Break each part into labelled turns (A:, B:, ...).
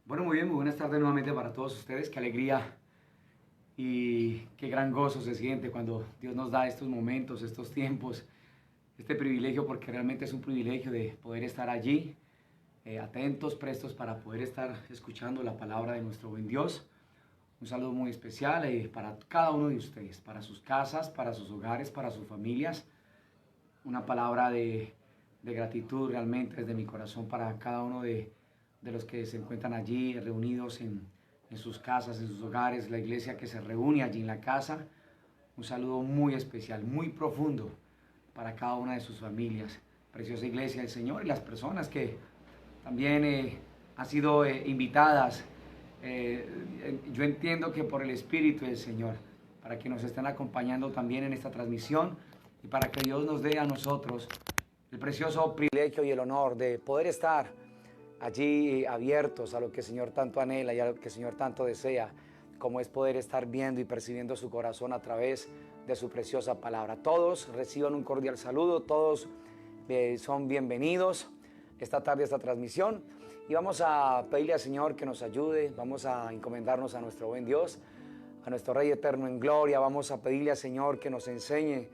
A: Bueno, muy bien, muy buenas tardes nuevamente para todos ustedes. Qué alegría y qué gran gozo se siente cuando Dios nos da estos momentos, estos tiempos, este privilegio, porque realmente es un privilegio de poder estar allí, atentos, prestos para poder estar escuchando la palabra de nuestro buen Dios. Un saludo muy especial para cada uno de ustedes, para sus casas, para sus hogares, para sus familias. Una palabra de gratitud realmente desde mi corazón para cada uno de los que se encuentran allí reunidos en sus casas, en sus hogares, la iglesia que se reúne allí en la casa. Un saludo muy especial, muy profundo para cada una de sus familias. Preciosa iglesia del Señor y las personas que también han sido invitadas. Yo entiendo que por el Espíritu del Señor, para que nos estén acompañando también en esta transmisión y para que Dios nos dé a nosotros el precioso privilegio y el honor de poder estar allí abiertos a lo que el Señor tanto anhela y a lo que el Señor tanto desea, como es poder estar viendo y percibiendo su corazón a través de su preciosa palabra. Todos reciban un cordial saludo, todos son bienvenidos esta tarde a esta transmisión y vamos a pedirle al Señor que nos ayude, vamos a encomendarnos a nuestro buen Dios, a nuestro Rey eterno en gloria, vamos a pedirle al Señor que nos enseñe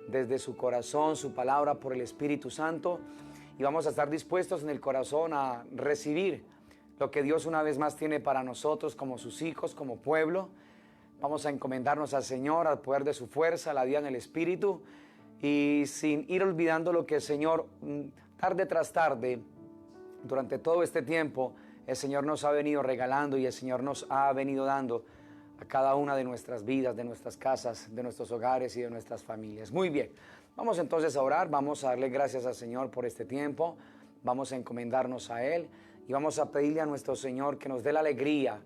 A: desde su corazón, su palabra por el Espíritu Santo, y vamos a estar dispuestos en el corazón a recibir lo que Dios una vez más tiene para nosotros como sus hijos, como pueblo. Vamos a encomendarnos al Señor, al poder de su fuerza, a la vida en el Espíritu, y sin ir olvidando lo que el Señor, tarde tras tarde, durante todo este tiempo, el Señor nos ha venido regalando y el Señor nos ha venido dando a cada una de nuestras vidas, de nuestras casas, de nuestros hogares y de nuestras familias. Muy bien, vamos entonces a orar, vamos a darle gracias al Señor por este tiempo, vamos a encomendarnos a Él y vamos a pedirle a nuestro Señor que nos dé la alegría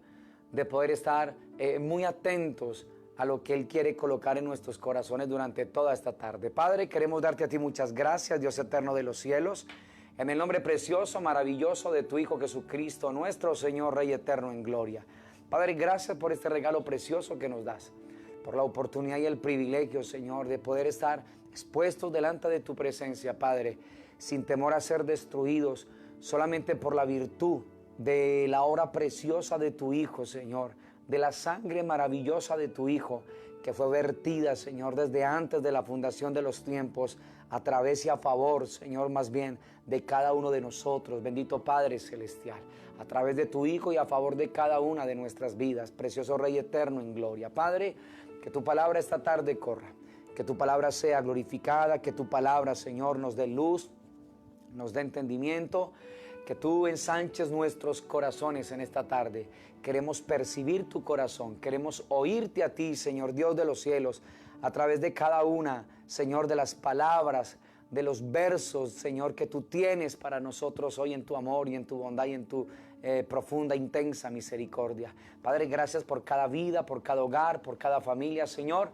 A: de poder estar muy atentos a lo que Él quiere colocar en nuestros corazones durante toda esta tarde. Padre, queremos darte a ti muchas gracias, Dios eterno de los cielos, en el nombre precioso, maravilloso de tu Hijo Jesucristo, nuestro Señor, Rey eterno en gloria. Padre, gracias por este regalo precioso que nos das, por la oportunidad y el privilegio, Señor, de poder estar expuestos delante de tu presencia, Padre, sin temor a ser destruidos, solamente por la virtud de la obra preciosa de tu Hijo, Señor, de la sangre maravillosa de tu Hijo, que fue vertida, Señor, desde antes de la fundación de los tiempos, a través y a favor, Señor, más bien, de cada uno de nosotros. Bendito Padre Celestial, a través de tu Hijo y a favor de cada una de nuestras vidas. Precioso Rey eterno en gloria. Padre, que tu palabra esta tarde corra, que tu palabra sea glorificada, que tu palabra, Señor, nos dé luz, nos dé entendimiento, que tú ensanches nuestros corazones en esta tarde. Queremos percibir tu corazón, queremos oírte a ti, Señor Dios de los cielos, a través de cada una, Señor, de las palabras, de los versos, Señor, que tú tienes para nosotros hoy en tu amor y en tu bondad y en tu profunda, intensa misericordia. Padre, gracias por cada vida, por cada hogar, por cada familia, Señor,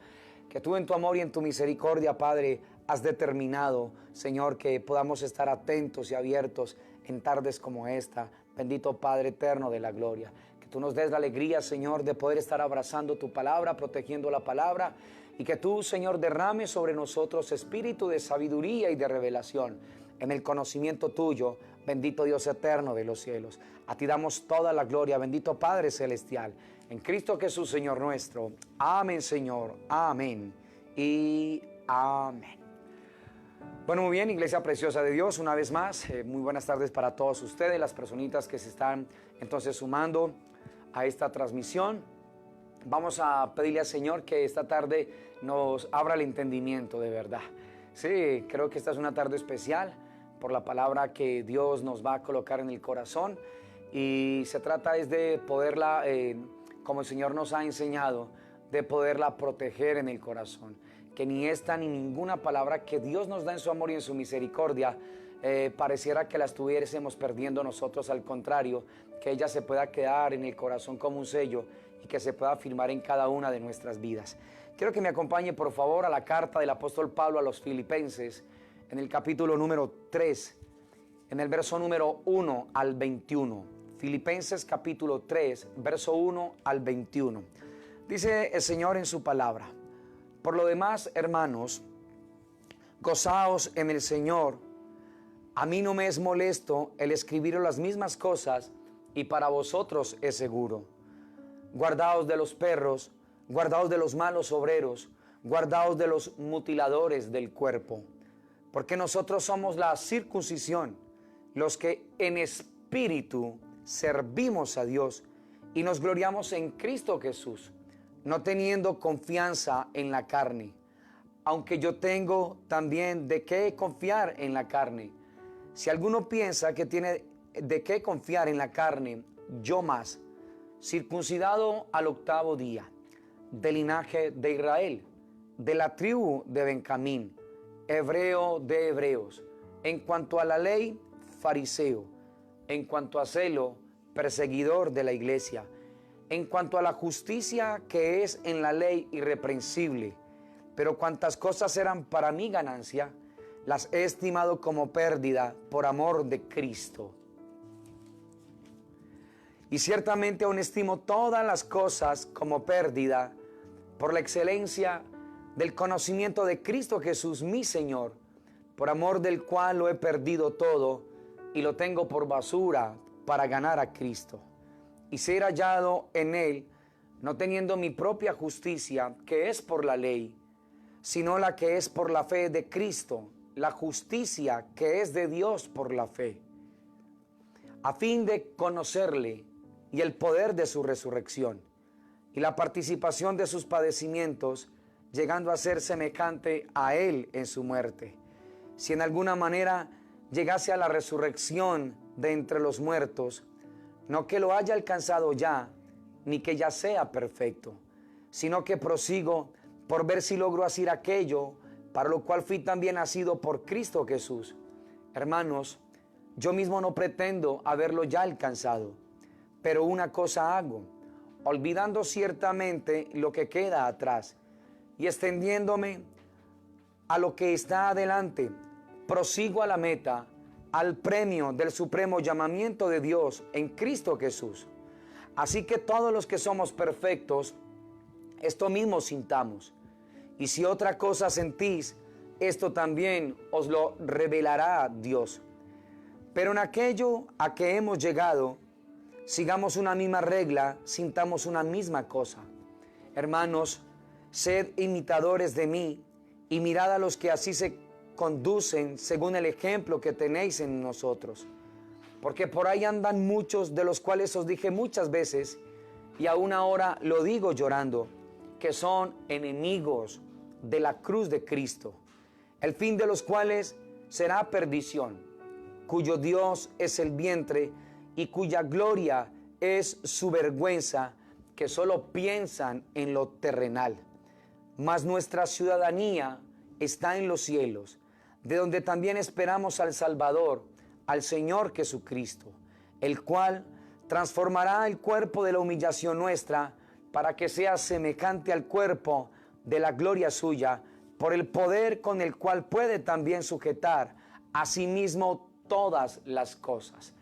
A: que tú en tu amor y en tu misericordia, Padre, has determinado, Señor, que podamos estar atentos y abiertos en tardes como esta. Bendito Padre eterno de la gloria, que tú nos des la alegría, Señor, de poder estar abrazando tu palabra, protegiendo la palabra, y que tú, Señor, derrames sobre nosotros espíritu de sabiduría y de revelación en el conocimiento tuyo, bendito Dios eterno de los cielos. A ti damos toda la gloria, bendito Padre celestial, en Cristo Jesús, Señor nuestro. Amén, Señor, amén y amén. Bueno, muy bien, iglesia preciosa de Dios, una vez más, muy buenas tardes para todos ustedes, las personitas que se están entonces sumando a esta transmisión. Vamos a pedirle al Señor que esta tarde nos abra el entendimiento de verdad. Sí, creo que esta es una tarde especial por la palabra que Dios nos va a colocar en el corazón, y se trata es de poderla, como el Señor nos ha enseñado, de poderla proteger en el corazón. Que ni esta ni ninguna palabra que Dios nos da en su amor y en su misericordia pareciera que la estuviésemos perdiendo nosotros. Al contrario, que ella se pueda quedar en el corazón como un sello y que se pueda firmar en cada una de nuestras vidas. Quiero que me acompañe por favor a la carta del apóstol Pablo a los Filipenses, en el capítulo número 3, en el verso número 1 al 21. Filipenses capítulo 3, verso 1 al 21. Dice el Señor en su palabra: por lo demás, hermanos, gozaos en el Señor. A mí no me es molesto el escribir las mismas cosas
B: y para vosotros es seguro. Guardaos de los perros, guardaos de los malos obreros, guardaos de los mutiladores del cuerpo, porque nosotros somos la circuncisión, los que en espíritu servimos a Dios y nos gloriamos en Cristo Jesús, no teniendo confianza en la carne, aunque yo tengo también de qué confiar en la carne. Si alguno piensa que tiene de qué confiar en la carne, yo más, circuncidado al 8º día, del linaje de Israel, de la tribu de Benjamín, hebreo de hebreos, en cuanto a la ley, fariseo, en cuanto a celo, perseguidor de la iglesia, en cuanto a la justicia que es en la ley, irreprensible. Pero cuantas cosas eran para mi ganancia, las he estimado como pérdida por amor de Cristo. Y ciertamente aún estimo todas las cosas como pérdida por la excelencia del conocimiento de Cristo Jesús, mi Señor, por amor del cual lo he perdido todo y lo tengo por basura para ganar a Cristo y ser hallado en Él, no teniendo mi propia justicia, que es por la ley, sino la que es por la fe de Cristo, la justicia que es de Dios por la fe, a fin de conocerle y el poder de su resurrección y la participación de sus padecimientos, llegando a ser semejante a Él en su muerte, si en alguna manera llegase a la resurrección de entre los muertos, no que lo haya alcanzado ya, ni que ya sea perfecto, sino que prosigo por ver si logro hacer aquello para lo cual fui también nacido por Cristo Jesús. Hermanos, yo mismo no pretendo haberlo ya alcanzado, pero una cosa hago, olvidando ciertamente lo que queda atrás y extendiéndome a lo que está adelante, prosigo a la meta, al premio del supremo llamamiento de Dios en Cristo Jesús. Así que todos los que somos perfectos, esto mismo sintamos. Y si otra cosa sentís, esto también os lo revelará Dios. Pero en aquello a que hemos llegado, sigamos una misma regla, sintamos una misma cosa. Hermanos, sed imitadores de mí y mirad a los que así se conducen según el ejemplo que tenéis en nosotros. Porque por ahí andan muchos, de los cuales os dije muchas veces, y aún ahora lo digo llorando, que son enemigos de la cruz de Cristo, el fin de los cuales será perdición, cuyo Dios es el vientre y cuya gloria es su vergüenza, que solo piensan en lo terrenal. Mas nuestra ciudadanía está en los cielos, de donde también esperamos al Salvador, al Señor Jesucristo, el cual transformará el cuerpo de la humillación nuestra para que sea semejante al cuerpo de la gloria suya, por el poder con el cual puede también sujetar a sí mismo todas las cosas.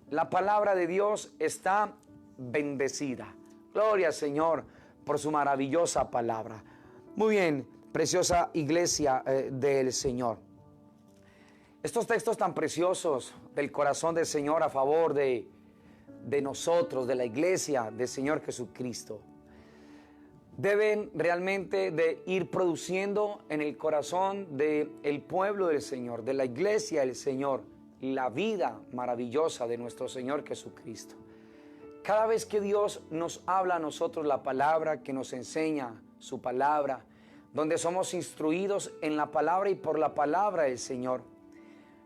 B: La palabra de Dios está bendecida. Gloria al Señor por su maravillosa palabra. Muy bien, preciosa iglesia del Señor. Estos textos tan preciosos del corazón del Señor a favor de nosotros, de la iglesia del Señor Jesucristo, deben realmente de ir produciendo en el corazón del pueblo del Señor, de la iglesia del Señor, la vida maravillosa de nuestro Señor Jesucristo. Cada vez que Dios nos habla a nosotros la palabra, que nos enseña su palabra, donde somos instruidos en la palabra y por la palabra del Señor,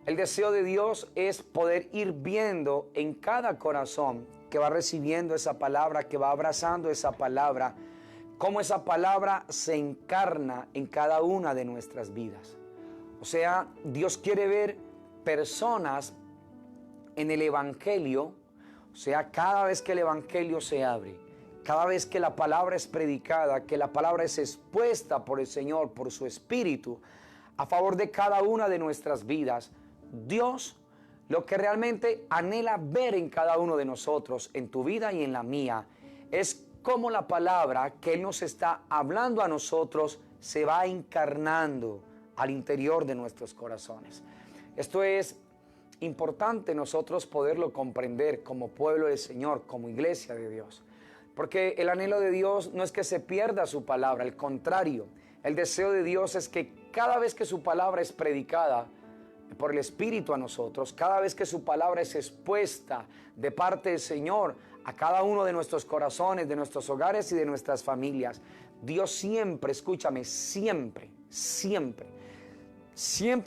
B: el deseo de Dios es poder ir viendo en cada corazón que va recibiendo esa palabra, que va abrazando esa palabra, cómo esa palabra se encarna en cada una de nuestras vidas. O sea, Dios quiere ver personas en el Evangelio. O sea, cada vez que el Evangelio se abre, cada vez que la palabra es predicada, que la palabra es expuesta por el Señor, por su Espíritu, a favor de cada una de nuestras vidas, Dios lo que realmente anhela ver en cada uno de nosotros, en tu vida y en la mía, es cómo la palabra que Él nos está hablando a nosotros se va encarnando al interior de nuestros corazones. Esto es importante nosotros poderlo comprender como pueblo del Señor, como iglesia de Dios. Porque el anhelo de Dios no es que se pierda su palabra, al contrario, el deseo de Dios es que cada vez que su palabra es predicada por el Espíritu a nosotros, cada vez que su palabra es expuesta de parte del Señor a cada uno de nuestros corazones, de nuestros hogares y de nuestras familias, Dios siempre, escúchame, siempre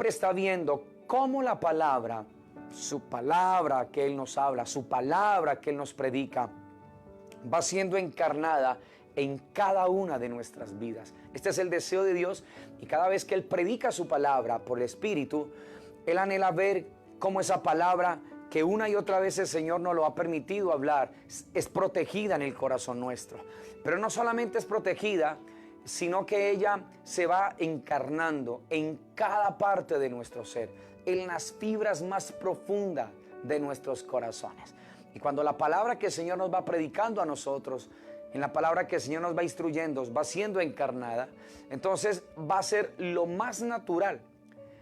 B: está viendo cómo la palabra, su palabra que Él nos habla, su palabra que Él nos predica, va siendo encarnada en cada una de nuestras vidas. Este es el deseo de Dios, y cada vez que Él predica su palabra por el Espíritu, Él anhela ver cómo esa palabra que una y otra vez el Señor nos lo ha permitido hablar es protegida en el corazón nuestro. Pero no solamente es protegida, sino que ella se va encarnando en cada parte de nuestro ser, en las fibras más profundas de nuestros corazones. Y cuando la palabra que el Señor nos va predicando a nosotros, en la palabra que el Señor nos va instruyendo, va siendo encarnada, entonces va a ser lo más natural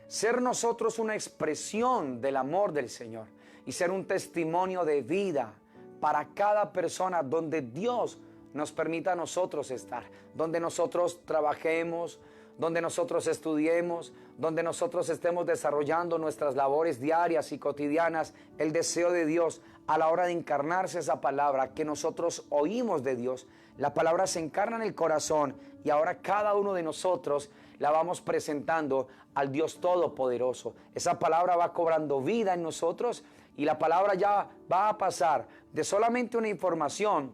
B: ser nosotros una expresión del amor del Señor y ser un testimonio de vida para cada persona donde Dios nos permita a nosotros estar, donde nosotros trabajemos, donde nosotros estudiemos, donde nosotros estemos desarrollando nuestras labores diarias y cotidianas. El deseo de Dios a la hora de encarnarse esa palabra que nosotros oímos de Dios, la palabra se encarna en el corazón y ahora cada uno de nosotros la vamos presentando al Dios Todopoderoso. Esa palabra va cobrando vida en nosotros y la palabra ya va a pasar de solamente una información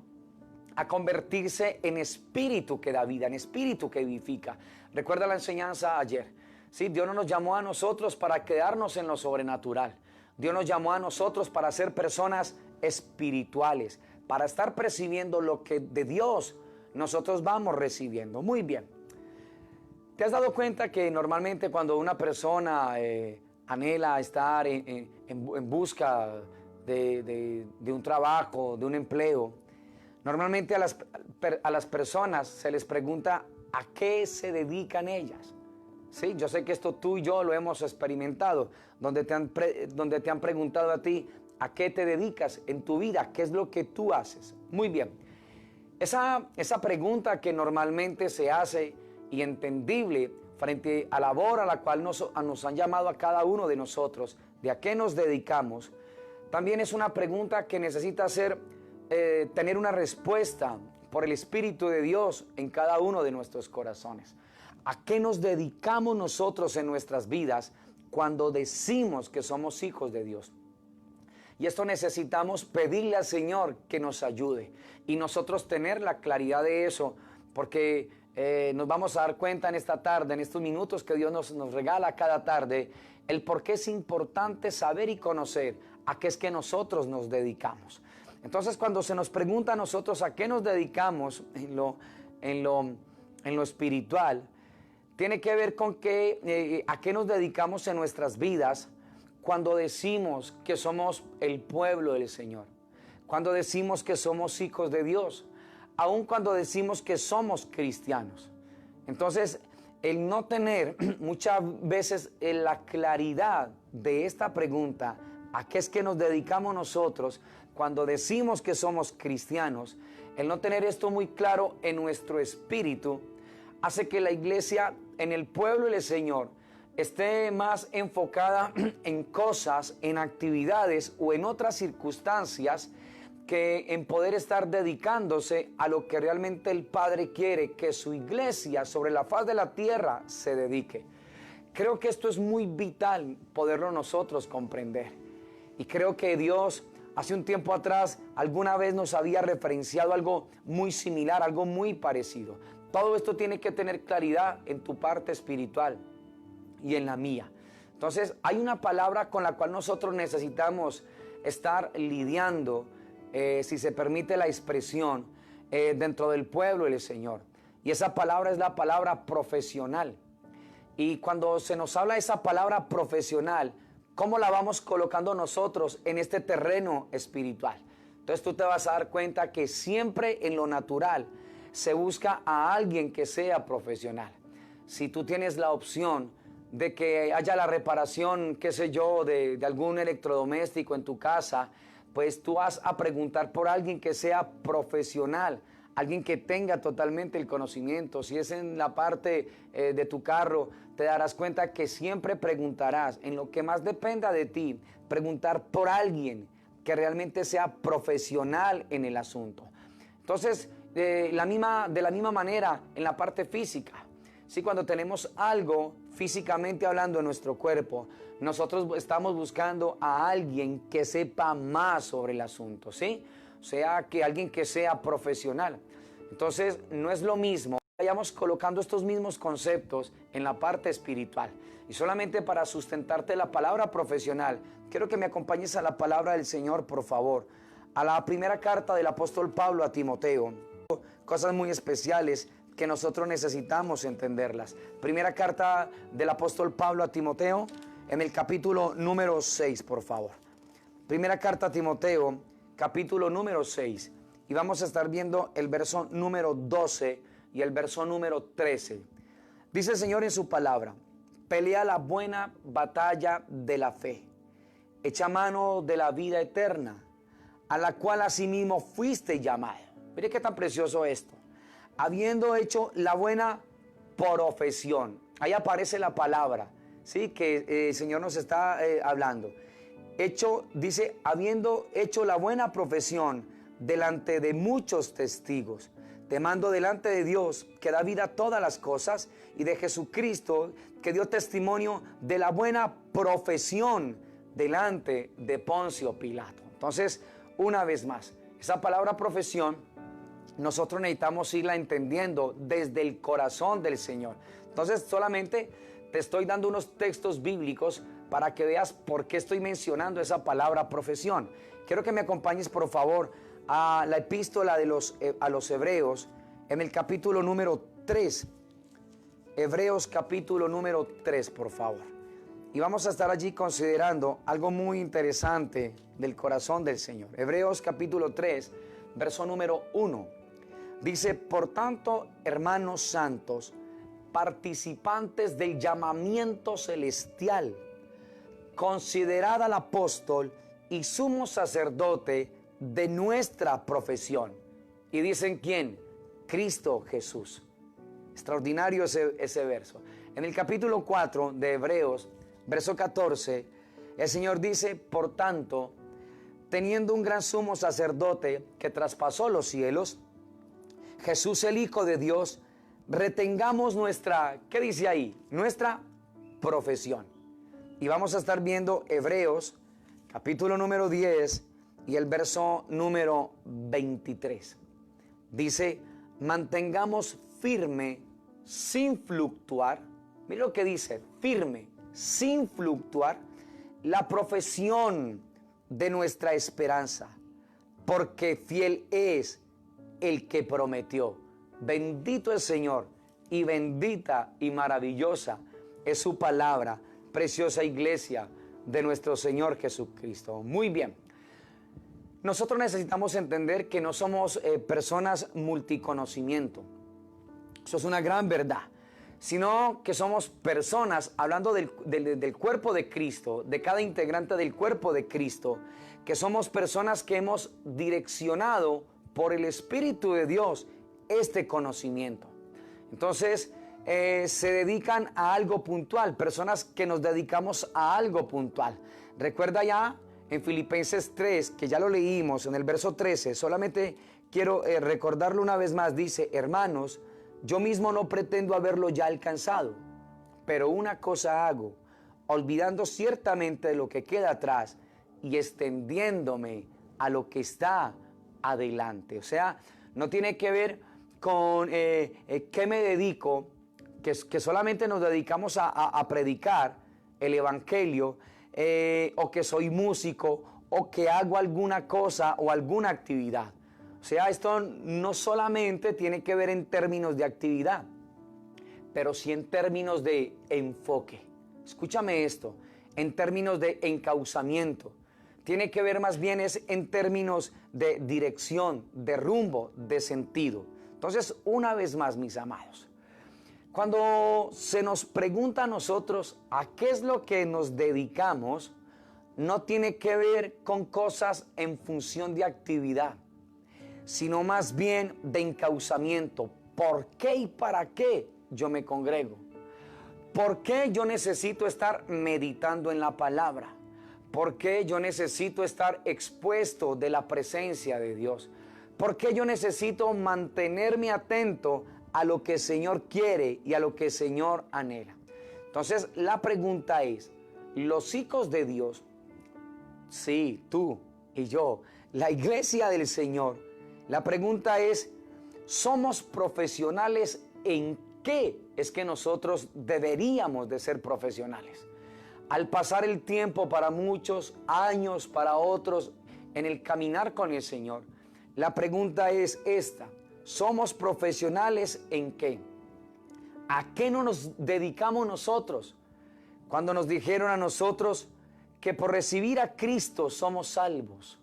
B: a convertirse en espíritu que da vida, en espíritu que vivifica. Recuerda la enseñanza ayer. ¿Sí? Dios no nos llamó a nosotros para quedarnos en lo sobrenatural. Dios nos llamó a nosotros para ser personas espirituales, para estar percibiendo lo que de Dios nosotros vamos recibiendo. Muy bien. ¿Te has dado cuenta que normalmente cuando una persona anhela estar en busca de un trabajo, de un empleo, normalmente a las personas se les pregunta a qué se dedican ellas? Sí, yo sé que esto tú y yo lo hemos experimentado, donde te han preguntado a ti a qué te dedicas en tu vida, qué es lo que tú haces. Muy bien, esa pregunta que normalmente se hace y entendible frente a la labor a la cual nos han llamado a cada uno de nosotros, de a qué nos dedicamos, también es una pregunta que necesita tener una respuesta por el Espíritu de Dios en cada uno de nuestros corazones. ¿A qué nos dedicamos nosotros en nuestras vidas cuando decimos que somos hijos de Dios? Y esto necesitamos pedirle al Señor que nos ayude y nosotros tener la claridad de eso, porque nos vamos a dar cuenta en esta tarde, en estos minutos que Dios nos regala cada tarde, el por qué es importante saber y conocer a qué es que nosotros nos dedicamos. Entonces, cuando se nos pregunta a nosotros a qué nos dedicamos en lo espiritual, tiene que ver con a qué nos dedicamos en nuestras vidas cuando decimos que somos el pueblo del Señor, cuando decimos que somos hijos de Dios, aun cuando decimos que somos cristianos. Entonces, el no tener muchas veces la claridad de esta pregunta, ¿a qué es que nos dedicamos nosotros cuando decimos que somos cristianos? El no tener esto muy claro en nuestro espíritu hace que la iglesia en el pueblo del Señor esté más enfocada en cosas, en actividades o en otras circunstancias que en poder estar dedicándose a lo que realmente el Padre quiere que su iglesia sobre la faz de la tierra se dedique. Creo que esto es muy vital poderlo nosotros comprender. Y creo que Dios hace un tiempo atrás alguna vez nos había referenciado algo muy similar, algo muy parecido. Todo esto tiene que tener claridad en tu parte espiritual y en la mía. Entonces hay una palabra con la cual nosotros necesitamos estar lidiando, si se permite la expresión, dentro del pueblo del Señor. Y esa palabra es la palabra profesional. Y cuando se nos habla de esa palabra profesional, ¿cómo la vamos colocando nosotros en este terreno espiritual? Entonces tú te vas a dar cuenta que siempre en lo natural se busca a alguien que sea profesional. Si tú tienes la opción de que haya la reparación, qué sé yo, de algún electrodoméstico en tu casa, pues tú vas a preguntar por alguien que sea profesional, alguien que tenga totalmente el conocimiento. Si es en la parte de tu carro, te darás cuenta que siempre preguntarás, en lo que más dependa de ti, preguntar por alguien que realmente sea profesional en el asunto. Entonces, de la misma manera, en la parte física, ¿sí? Cuando tenemos algo físicamente hablando en nuestro cuerpo, nosotros estamos buscando a alguien que sepa más sobre el asunto, ¿sí? O sea, que alguien que sea profesional. Entonces, no es lo mismo. Vayamos colocando estos mismos conceptos en la parte espiritual. Y solamente para sustentarte la palabra profesional, quiero que me acompañes a la palabra del Señor, por favor. A la primera carta del apóstol Pablo a Timoteo. Cosas muy especiales que nosotros necesitamos entenderlas. Primera carta del apóstol Pablo a Timoteo, en el capítulo número 6, por favor. Primera carta a Timoteo, capítulo número 6. Y vamos a estar viendo el verso número 12 y el verso número 13. Dice el Señor en su palabra: pelea la buena batalla de la fe, echa mano de la vida eterna, a la cual asimismo fuiste llamado. Mire qué tan precioso esto. Habiendo hecho la buena profesión. Ahí aparece la palabra, ¿sí? Que el Señor nos está hablando. Dice, habiendo hecho la buena profesión delante de muchos testigos. Te mando delante de Dios, que da vida a todas las cosas, y de Jesucristo, que dio testimonio de la buena profesión delante de Poncio Pilato. Entonces, una vez más, esa palabra profesión, nosotros necesitamos irla entendiendo desde el corazón del Señor. Entonces, solamente te estoy dando unos textos bíblicos para que veas por qué estoy mencionando esa palabra profesión. Quiero que me acompañes, por favor, a la epístola a los Hebreos, en el capítulo número 3. Hebreos capítulo número 3, por favor. Y vamos a estar allí considerando algo muy interesante del corazón del Señor. Hebreos capítulo 3, verso número 1. Dice, por tanto, hermanos santos, participantes del llamamiento celestial, considerad al apóstol y sumo sacerdote de nuestra profesión. Y dicen, ¿quién? Cristo Jesús. Extraordinario ese verso. En el capítulo 4 de Hebreos, verso 14, el Señor dice, por tanto, teniendo un gran sumo sacerdote que traspasó los cielos, Jesús el Hijo de Dios, retengamos nuestra, ¿qué dice ahí? Nuestra profesión. Y vamos a estar viendo Hebreos, capítulo número 10 y el verso número 23. Dice, mantengamos firme, sin fluctuar. Mira lo que dice, firme, sin fluctuar, la profesión de nuestra esperanza, porque fiel es el que prometió. Bendito el Señor y bendita y maravillosa es su palabra, preciosa iglesia de nuestro Señor Jesucristo. Muy bien. Nosotros necesitamos entender que no somos personas multiconocimiento. Eso es una gran verdad. Sino que somos personas, hablando del cuerpo de Cristo, de cada integrante del cuerpo de Cristo, que somos personas que hemos direccionado por el Espíritu de Dios este conocimiento. Entonces, se dedican a algo puntual, personas que nos dedicamos a algo puntual. Recuerda ya en Filipenses 3, que ya lo leímos en el verso 13, solamente quiero recordarlo una vez más, dice, hermanos, yo mismo no pretendo haberlo ya alcanzado, pero una cosa hago, olvidando ciertamente lo que queda atrás y extendiéndome a lo que está adelante. O sea, no tiene que ver con qué me dedico, que solamente nos dedicamos a predicar el evangelio, o que soy músico, o que hago alguna cosa o alguna actividad. O sea, esto no solamente tiene que ver en términos de actividad, pero sí en términos de enfoque. Escúchame esto, en términos de encauzamiento. Tiene que ver más bien es en términos de dirección, de rumbo, de sentido. Entonces, una vez más, mis amados, Cuando se nos pregunta a nosotros a qué es lo que nos dedicamos, no tiene que ver con cosas en función de actividad, sino más bien de encauzamiento. ¿Por qué y para qué yo me congrego? ¿Por qué yo necesito estar meditando en la palabra? ¿Por qué yo necesito estar expuesto de la presencia de Dios? ¿Por qué yo necesito mantenerme atento a lo que el Señor quiere y a lo que el Señor anhela? Entonces la pregunta es, los hijos de Dios, sí, tú y yo, la iglesia del Señor, la pregunta es, ¿somos profesionales en qué es que nosotros deberíamos de ser profesionales? Al pasar el tiempo para muchos, años para otros, en el caminar con el Señor, la pregunta es esta, ¿somos profesionales en qué? ¿A qué no nos dedicamos nosotros? Cuando nos dijeron a nosotros que por recibir a Cristo somos salvos.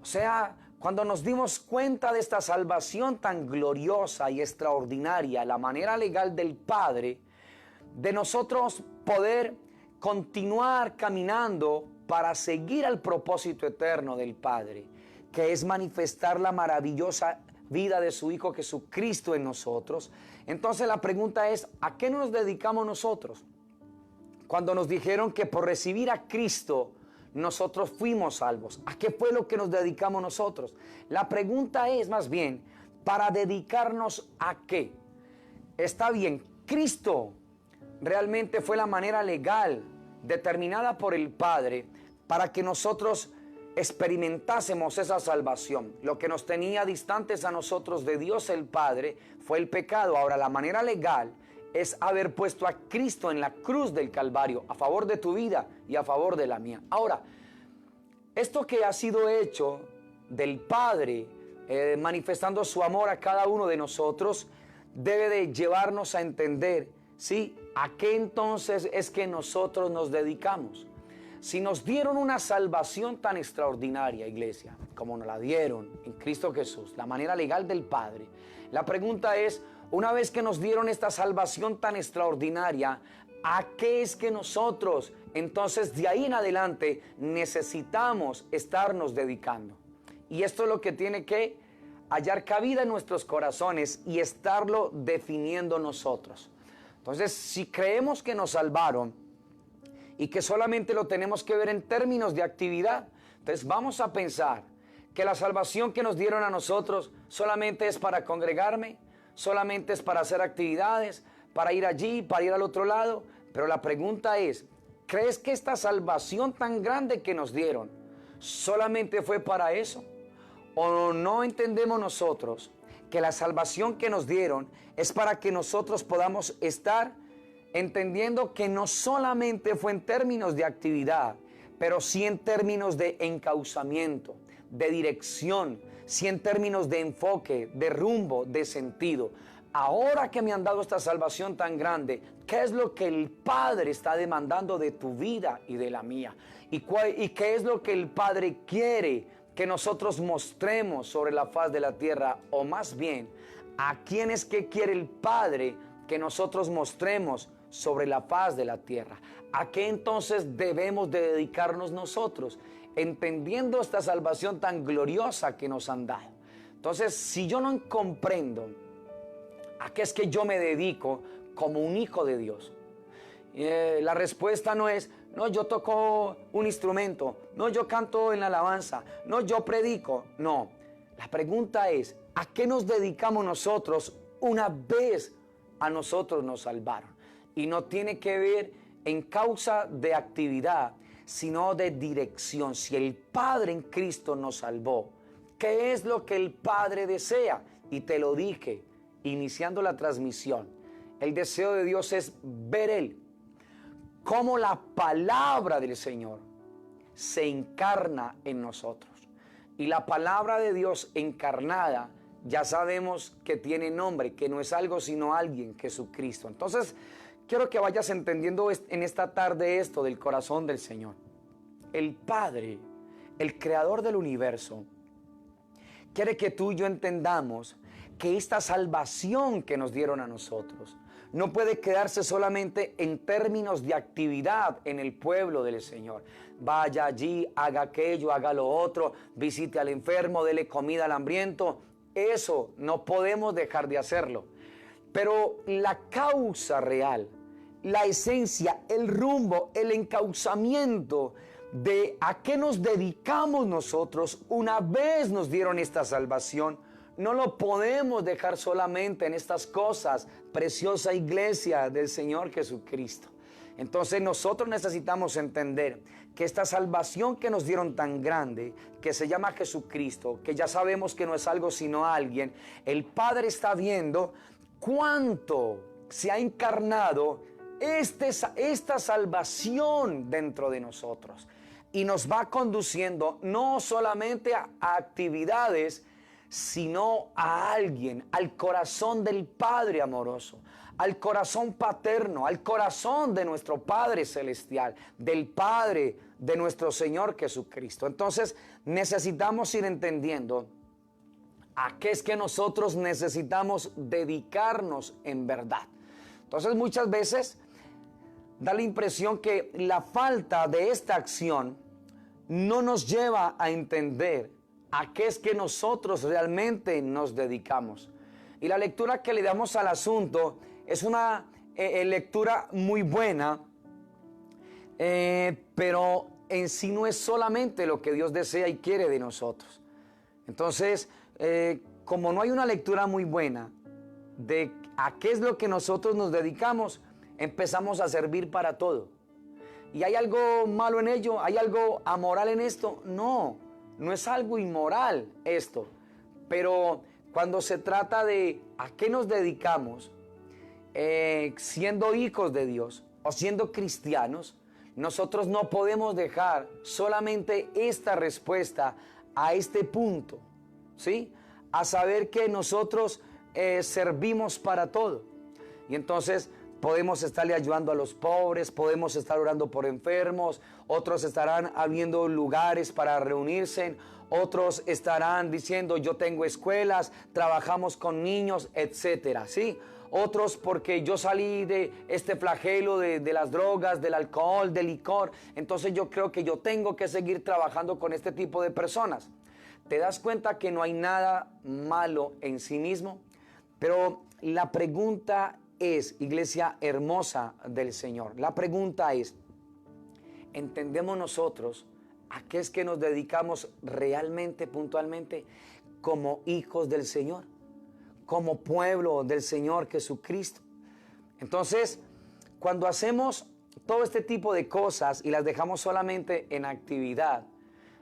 B: O sea, cuando nos dimos cuenta de esta salvación tan gloriosa y extraordinaria, la manera legal del Padre, de nosotros poder continuar caminando para seguir al propósito eterno del Padre, que es manifestar la maravillosa vida de su Hijo Jesucristo en nosotros. Entonces la pregunta es, ¿a qué nos dedicamos nosotros? Cuando nos dijeron que por recibir a Cristo nosotros fuimos salvos, ¿a qué fue lo que nos dedicamos nosotros? La pregunta es más bien, ¿para dedicarnos a qué? Está bien, Cristo realmente fue la manera legal determinada por el Padre para que nosotros experimentásemos esa salvación. Lo que nos tenía distantes a nosotros de Dios el Padre fue el pecado. Ahora, la manera legal es haber puesto a Cristo en la cruz del Calvario a favor de tu vida y a favor de la mía. Ahora, esto que ha sido hecho del Padre, manifestando su amor a cada uno de nosotros, debe de llevarnos a entender, ¿sí?, a qué entonces es que nosotros nos dedicamos. Si nos dieron una salvación tan extraordinaria, iglesia, como nos la dieron en Cristo Jesús, la manera legal del Padre, la pregunta es, una vez que nos dieron esta salvación tan extraordinaria, ¿a qué es que nosotros entonces de ahí en adelante necesitamos estarnos dedicando? Y esto es lo que tiene que hallar cabida en nuestros corazones y estarlo definiendo nosotros. Entonces, si creemos que nos salvaron y que solamente lo tenemos que ver en términos de actividad, entonces vamos a pensar que la salvación que nos dieron a nosotros solamente es para congregarme, solamente es para hacer actividades, para ir allí, para ir al otro lado. Pero la pregunta es, ¿crees que esta salvación tan grande que nos dieron solamente fue para eso? ¿O no entendemos nosotros que la salvación que nos dieron es para que nosotros podamos estar entendiendo que no solamente fue en términos de actividad, pero sí en términos de encauzamiento, de dirección, sí en términos de enfoque, de rumbo, de sentido? Ahora que me han dado esta salvación tan grande, ¿qué es lo que el Padre está demandando de tu vida y de la mía? ¿Y qué es lo que el Padre quiere que nosotros mostremos sobre la faz de la tierra? O más bien, ¿a quién es que quiere el Padre que nosotros mostremos sobre la faz de la tierra? ¿A qué entonces debemos de dedicarnos nosotros, entendiendo esta salvación tan gloriosa que nos han dado? Entonces, si yo no comprendo a qué es que yo me dedico como un hijo de Dios, la respuesta no es, no, yo toco un instrumento, no, yo canto en la alabanza, no, yo predico. No, la pregunta es, ¿a qué nos dedicamos nosotros una vez a nosotros nos salvaron? Y no tiene que ver en causa de actividad, sino de dirección. Si el Padre en Cristo nos salvó, ¿qué es lo que el Padre desea? Y te lo dije iniciando la transmisión. El deseo de Dios es ver Él cómo la palabra del Señor se encarna en nosotros. Y la palabra de Dios encarnada, ya sabemos que tiene nombre, que no es algo sino alguien, Jesucristo. Entonces, quiero que vayas entendiendo en esta tarde esto del corazón del Señor. El Padre, el creador del universo, quiere que tú y yo entendamos que esta salvación que nos dieron a nosotros no puede quedarse solamente en términos de actividad en el pueblo del Señor. Vaya allí, haga aquello, haga lo otro, visite al enfermo, dele comida al hambriento. Eso no podemos dejar de hacerlo. Pero la causa real, la esencia, el rumbo, el encauzamiento de a qué nos dedicamos nosotros una vez nos dieron esta salvación, no lo podemos dejar solamente en estas cosas, preciosa iglesia del Señor Jesucristo. Entonces nosotros necesitamos entender que esta salvación que nos dieron tan grande, que se llama Jesucristo, que ya sabemos que no es algo sino alguien, el Padre está viendo cuánto se ha encarnado esta salvación dentro de nosotros. Y nos va conduciendo no solamente a actividades, sino a alguien, al corazón del Padre amoroso, al corazón paterno, al corazón de nuestro Padre celestial, del Padre de nuestro Señor Jesucristo. Entonces necesitamos ir entendiendo a qué es que nosotros necesitamos dedicarnos en verdad. Entonces muchas veces da la impresión que la falta de esta acción no nos lleva a entender a qué es que nosotros realmente nos dedicamos. Y la lectura que le damos al asunto es una lectura muy buena, pero en sí no es solamente lo que Dios desea y quiere de nosotros. Entonces, como no hay una lectura muy buena de a qué es lo que nosotros nos dedicamos, empezamos a servir para todo. ¿Y hay algo malo en ello? ¿Hay algo amoral en esto? No, no es algo inmoral esto. Pero cuando se trata de a qué nos dedicamos, siendo hijos de Dios o siendo cristianos, nosotros no podemos dejar solamente esta respuesta a este punto, ¿sí? A saber que nosotros servimos para todo. Y entonces podemos estarle ayudando a los pobres, podemos estar orando por enfermos, otros estarán abriendo lugares para reunirse, otros estarán diciendo yo tengo escuelas, trabajamos con niños, etcétera, ¿sí? Otros porque yo salí de este flagelo de las drogas, del alcohol, del licor, entonces yo creo que yo tengo que seguir trabajando con este tipo de personas. ¿Te das cuenta que no hay nada malo en sí mismo? Pero la pregunta es, iglesia hermosa del Señor, la pregunta es, ¿entendemos nosotros a qué es que nos dedicamos realmente, puntualmente, como hijos del Señor, como pueblo del Señor Jesucristo? Entonces, cuando hacemos todo este tipo de cosas y las dejamos solamente en actividad,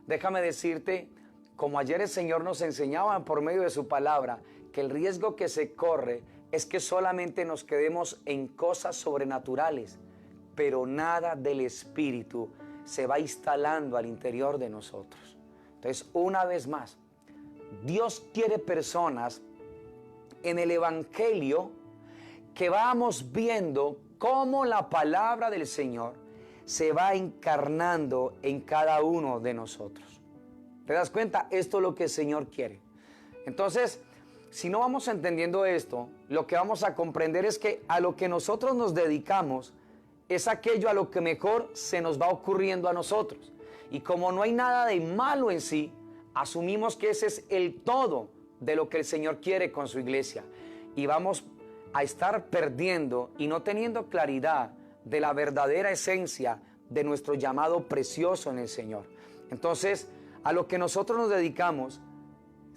B: déjame decirte, como ayer el Señor nos enseñaba por medio de su palabra, que el riesgo que se corre es que solamente nos quedemos en cosas sobrenaturales, pero nada del Espíritu se va instalando al interior de nosotros. Entonces, una vez más, Dios quiere personas en el Evangelio que vamos viendo cómo la palabra del Señor se va encarnando en cada uno de nosotros. ¿Te das cuenta? Esto es lo que el Señor quiere. Entonces, si no vamos entendiendo esto, lo que vamos a comprender es que a lo que nosotros nos dedicamos es aquello a lo que mejor se nos va ocurriendo a nosotros. Y como no hay nada de malo en sí, asumimos que ese es el todo de lo que el Señor quiere con su iglesia. Y vamos a estar perdiendo y no teniendo claridad de la verdadera esencia de nuestro llamado precioso en el Señor. Entonces, a lo que nosotros nos dedicamos,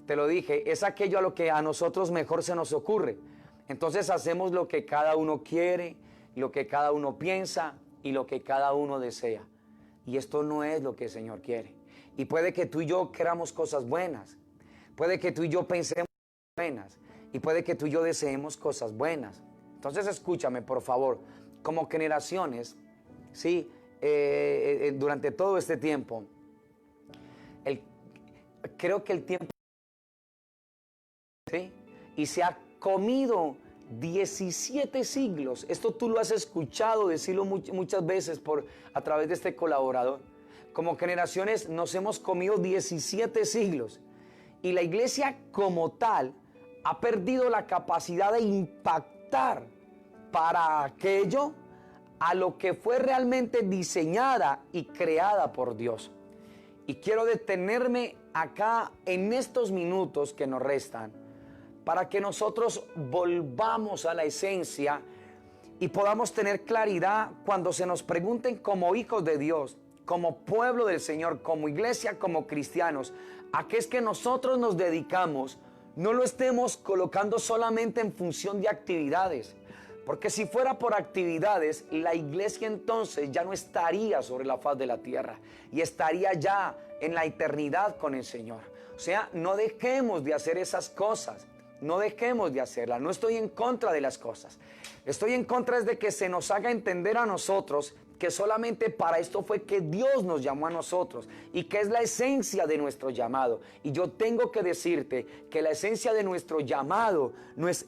B: te lo dije, es aquello a lo que a nosotros mejor se nos ocurre. Entonces hacemos lo que cada uno quiere, lo que cada uno piensa y lo que cada uno desea. Y esto no es lo que el Señor quiere. Y puede que tú y yo queramos cosas buenas. Puede que tú y yo pensemos cosas buenas. Y puede que tú y yo deseemos cosas buenas. Entonces escúchame, por favor. Como generaciones, ¿sí? Durante todo este tiempo, creo que el tiempo, ¿sí? Y se ha comido 17 siglos. Esto tú lo has escuchado decirlo muchas veces a través de este colaborador. Como generaciones nos hemos comido 17 siglos. Y la iglesia como tal ha perdido la capacidad de impactar para aquello a lo que fue realmente diseñada y creada por Dios. Y quiero detenerme acá en estos minutos que nos restan para que nosotros volvamos a la esencia y podamos tener claridad cuando se nos pregunten como hijos de Dios, como pueblo del Señor, como iglesia, como cristianos, a qué es que nosotros nos dedicamos. No lo estemos colocando solamente en función de actividades, porque si fuera por actividades, la iglesia entonces ya no estaría sobre la faz de la tierra y estaría ya en la eternidad con el Señor. O sea, no dejemos de hacer esas cosas, no dejemos de hacerlas. No estoy en contra de las cosas, estoy en contra de que se nos haga entender a nosotros que solamente para esto fue que Dios nos llamó a nosotros y que es la esencia de nuestro llamado. Y yo tengo que decirte que la esencia de nuestro llamado no es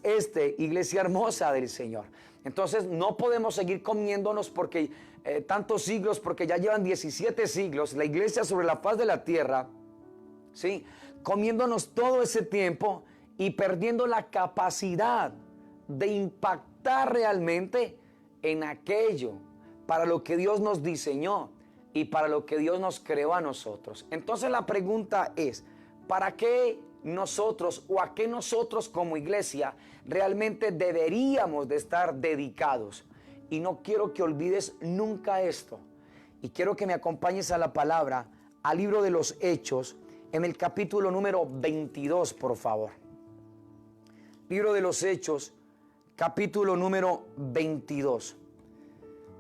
B: iglesia hermosa del Señor. Entonces no podemos seguir comiéndonos porque tantos siglos, porque ya llevan 17 siglos la iglesia sobre la faz de la tierra, ¿sí? Comiéndonos todo ese tiempo y perdiendo la capacidad de impactar realmente en aquello para lo que Dios nos diseñó y para lo que Dios nos creó a nosotros. Entonces la pregunta es, ¿para qué nosotros o a qué nosotros como iglesia realmente deberíamos de estar dedicados? Y no quiero que olvides nunca esto. Y quiero que me acompañes a la palabra, al libro de los Hechos, en el capítulo número 22, por favor. Libro de los Hechos, capítulo número 22.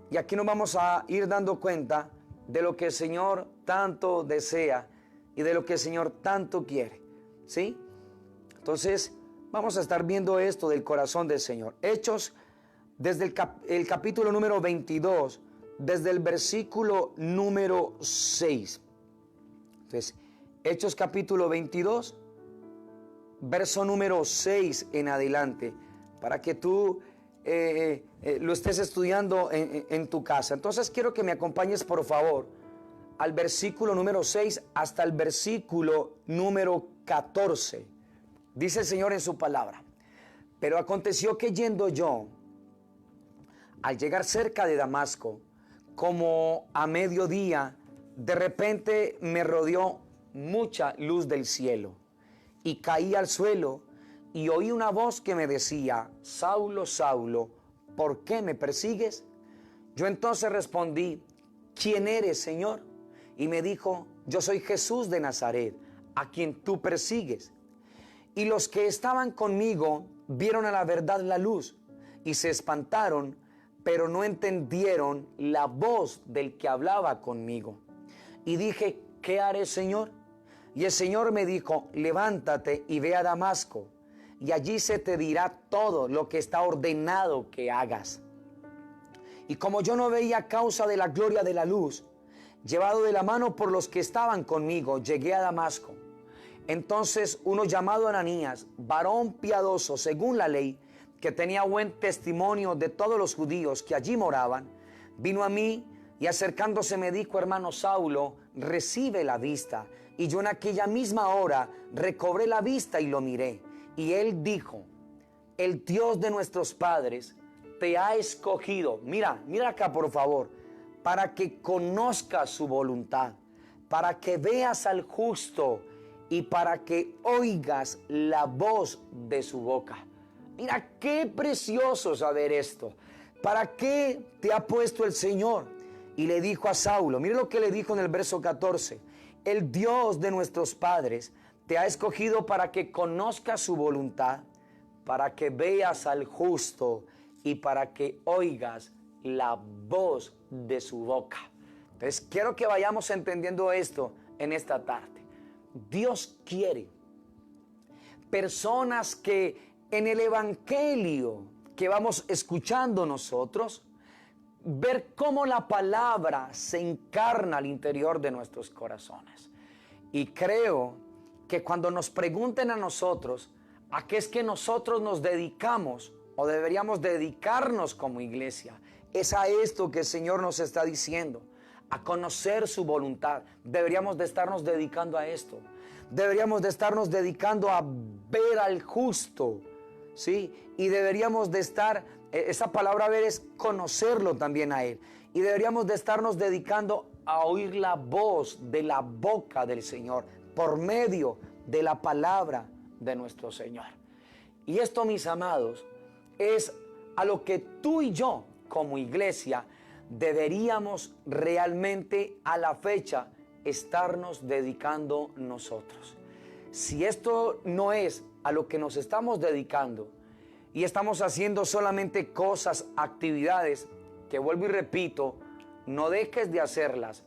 B: Y aquí nos vamos a ir dando cuenta de lo que el Señor tanto desea y de lo que el Señor tanto quiere, ¿sí? Entonces, vamos a estar viendo esto del corazón del Señor. Hechos, desde el capítulo número 22, desde el versículo número 6. Entonces, Hechos capítulo 22, verso número 6 en adelante, para que tú lo estés estudiando en tu casa. Entonces quiero que me acompañes por favor al versículo número 6 hasta el versículo número 14. Dice el Señor en su palabra: pero aconteció que yendo yo, al llegar cerca de Damasco, como a mediodía, de repente me rodeó mucha luz del cielo, y caí al suelo, y oí una voz que me decía: Saulo, Saulo, ¿por qué me persigues? Yo entonces respondí: ¿quién eres, Señor? Y me dijo: yo soy Jesús de Nazaret, a quien tú persigues. Y los que estaban conmigo vieron a la verdad la luz, y se espantaron, pero no entendieron la voz del que hablaba conmigo. Y dije: ¿qué haré, Señor? Y el Señor me dijo: levántate y ve a Damasco, y allí se te dirá todo lo que está ordenado que hagas. Y como yo no veía causa de la gloria de la luz, llevado de la mano por los que estaban conmigo, llegué a Damasco. Entonces uno llamado Ananías, varón piadoso según la ley, que tenía buen testimonio de todos los judíos que allí moraban, vino a mí y acercándose me dijo: hermano Saulo, recibe la vista. Y yo en aquella misma hora recobré la vista y lo miré. Y él dijo: el Dios de nuestros padres te ha escogido, mira acá por favor, para que conozcas su voluntad, para que veas al justo y para que oigas la voz de su boca. Mira qué precioso saber esto. ¿Para qué te ha puesto el Señor? Y le dijo a Saulo, mire lo que le dijo en el verso 14: el Dios de nuestros padres te ha escogido para que conozcas su voluntad, para que veas al justo y para que oigas la voz de su boca. Entonces quiero que vayamos entendiendo esto en esta tarde. Dios quiere personas que en el evangelio que vamos escuchando nosotros, ver cómo la palabra se encarna al interior de nuestros corazones. Y creo que cuando nos pregunten a nosotros a qué es que nosotros nos dedicamos o deberíamos dedicarnos como iglesia, es a esto que el Señor nos está diciendo, a conocer su voluntad. Deberíamos de estarnos dedicando a esto. Deberíamos de estarnos dedicando a ver al justo, ¿sí? Y deberíamos de estar Esa palabra ver es conocerlo también a Él. Y deberíamos de estarnos dedicando a oír la voz de la boca del Señor por medio de la palabra de nuestro Señor. Y esto, mis amados, es a lo que tú y yo como iglesia deberíamos realmente a la fecha estarnos dedicando nosotros. Si esto no es a lo que nos estamos dedicando y estamos haciendo solamente cosas, actividades, que vuelvo y repito, no dejes de hacerlas,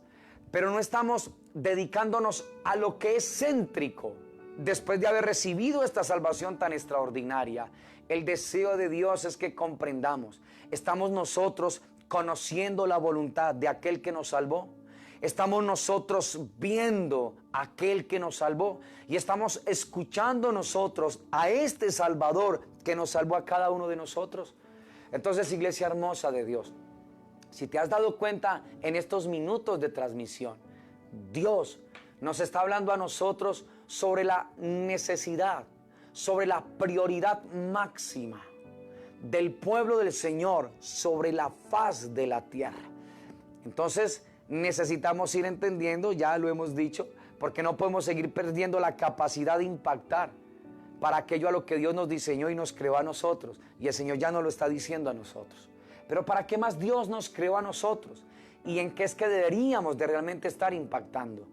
B: pero no estamos dedicándonos a lo que es céntrico. Después de haber recibido esta salvación tan extraordinaria, el deseo de Dios es que comprendamos. ¿Estamos nosotros conociendo la voluntad de aquel que nos salvó? ¿Estamos nosotros viendo a aquel que nos salvó? ¿Y estamos escuchando nosotros a este Salvador que nos salvó a cada uno de nosotros? Entonces, iglesia hermosa de Dios, si te has dado cuenta en estos minutos de transmisión, Dios nos está hablando a nosotros sobre la necesidad, sobre la prioridad máxima del pueblo del Señor sobre la faz de la tierra. Entonces necesitamos ir entendiendo, ya lo hemos dicho, porque no podemos seguir perdiendo la capacidad de impactar para aquello a lo que Dios nos diseñó y nos creó a nosotros. Y el Señor ya nos lo está diciendo a nosotros. Pero ¿para qué más Dios nos creó a nosotros? ¿Y en qué es que deberíamos de realmente estar impactando?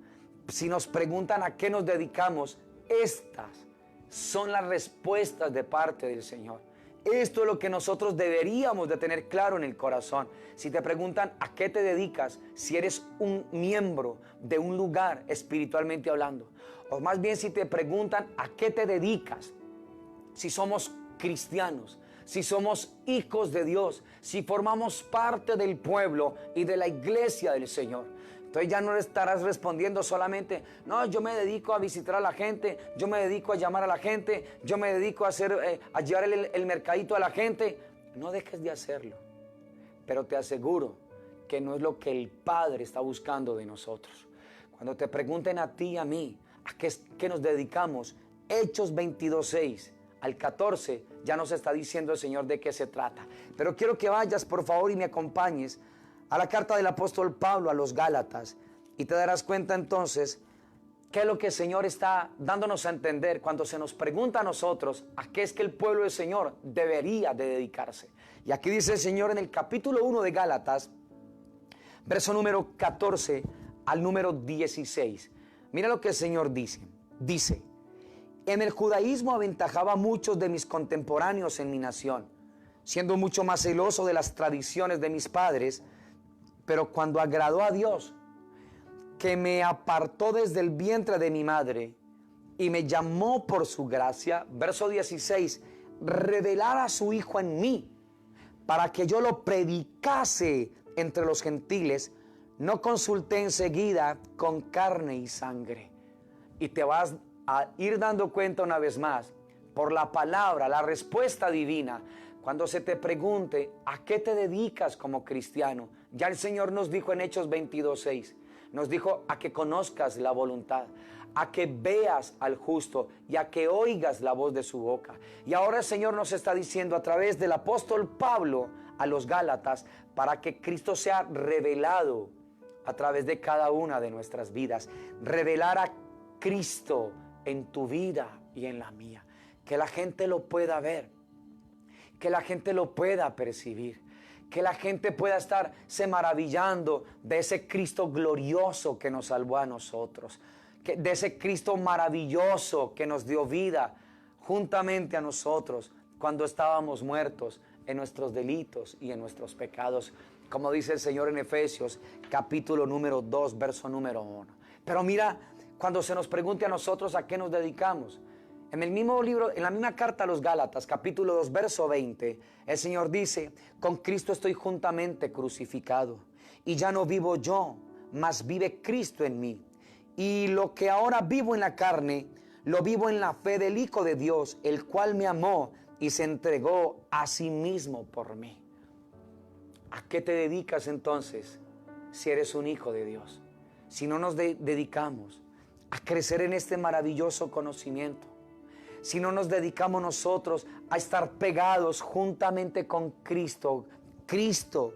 B: Si nos preguntan a qué nos dedicamos, estas son las respuestas de parte del Señor. Esto es lo que nosotros deberíamos de tener claro en el corazón. Si te preguntan a qué te dedicas, si eres un miembro de un lugar espiritualmente hablando, o más bien si te preguntan a qué te dedicas, si somos cristianos, si somos hijos de Dios, si formamos parte del pueblo y de la iglesia del Señor. Entonces ya no estarás respondiendo solamente, no, yo me dedico a visitar a la gente, yo me dedico a llamar a la gente, yo me dedico a llevar el mercadito a la gente. No dejes de hacerlo, pero te aseguro que no es lo que el Padre está buscando de nosotros. Cuando te pregunten a ti y a mí, ¿a qué nos dedicamos? Hechos 22:6 al 14 ya nos está diciendo el Señor de qué se trata. Pero quiero que vayas por favor y me acompañes a la carta del apóstol Pablo a los Gálatas y te darás cuenta entonces qué es lo que el Señor está dándonos a entender cuando se nos pregunta a nosotros a qué es que el pueblo del Señor debería de dedicarse. Y aquí dice el Señor en el capítulo 1 de Gálatas, verso número 14 al número 16. Mira lo que el Señor dice. Dice, en el judaísmo aventajaba a muchos de mis contemporáneos en mi nación, siendo mucho más celoso de las tradiciones de mis padres, pero cuando agradó a Dios, que me apartó desde el vientre de mi madre y me llamó por su gracia, verso 16, revelar a su Hijo en mí, para que yo lo predicase entre los gentiles, no consulté enseguida con carne y sangre. Y te vas a ir dando cuenta una vez más, por la palabra, la respuesta divina, cuando se te pregunte a qué te dedicas como cristiano. Ya el Señor nos dijo en Hechos 22:6, nos dijo a que conozcas la voluntad, a que veas al justo y a que oigas la voz de su boca. Y ahora el Señor nos está diciendo a través del apóstol Pablo a los Gálatas, para que Cristo sea revelado a través de cada una de nuestras vidas. Revelar a Cristo en tu vida y en la mía. Que la gente lo pueda ver, que la gente lo pueda percibir, que la gente pueda estarse maravillando de ese Cristo glorioso que nos salvó a nosotros, de ese Cristo maravilloso que nos dio vida juntamente a nosotros cuando estábamos muertos en nuestros delitos y en nuestros pecados, como dice el Señor en Efesios capítulo número 2, verso número 1. Pero mira, cuando se nos pregunte a nosotros a qué nos dedicamos, en el mismo libro, en la misma carta a los Gálatas, capítulo 2, verso 20, el Señor dice, con Cristo estoy juntamente crucificado, y ya no vivo yo, mas vive Cristo en mí. Y lo que ahora vivo en la carne, lo vivo en la fe del Hijo de Dios, el cual me amó y se entregó a sí mismo por mí. ¿A qué te dedicas entonces si eres un hijo de Dios? Si no nos dedicamos a crecer en este maravilloso conocimiento, si no nos dedicamos nosotros a estar pegados juntamente con Cristo, Cristo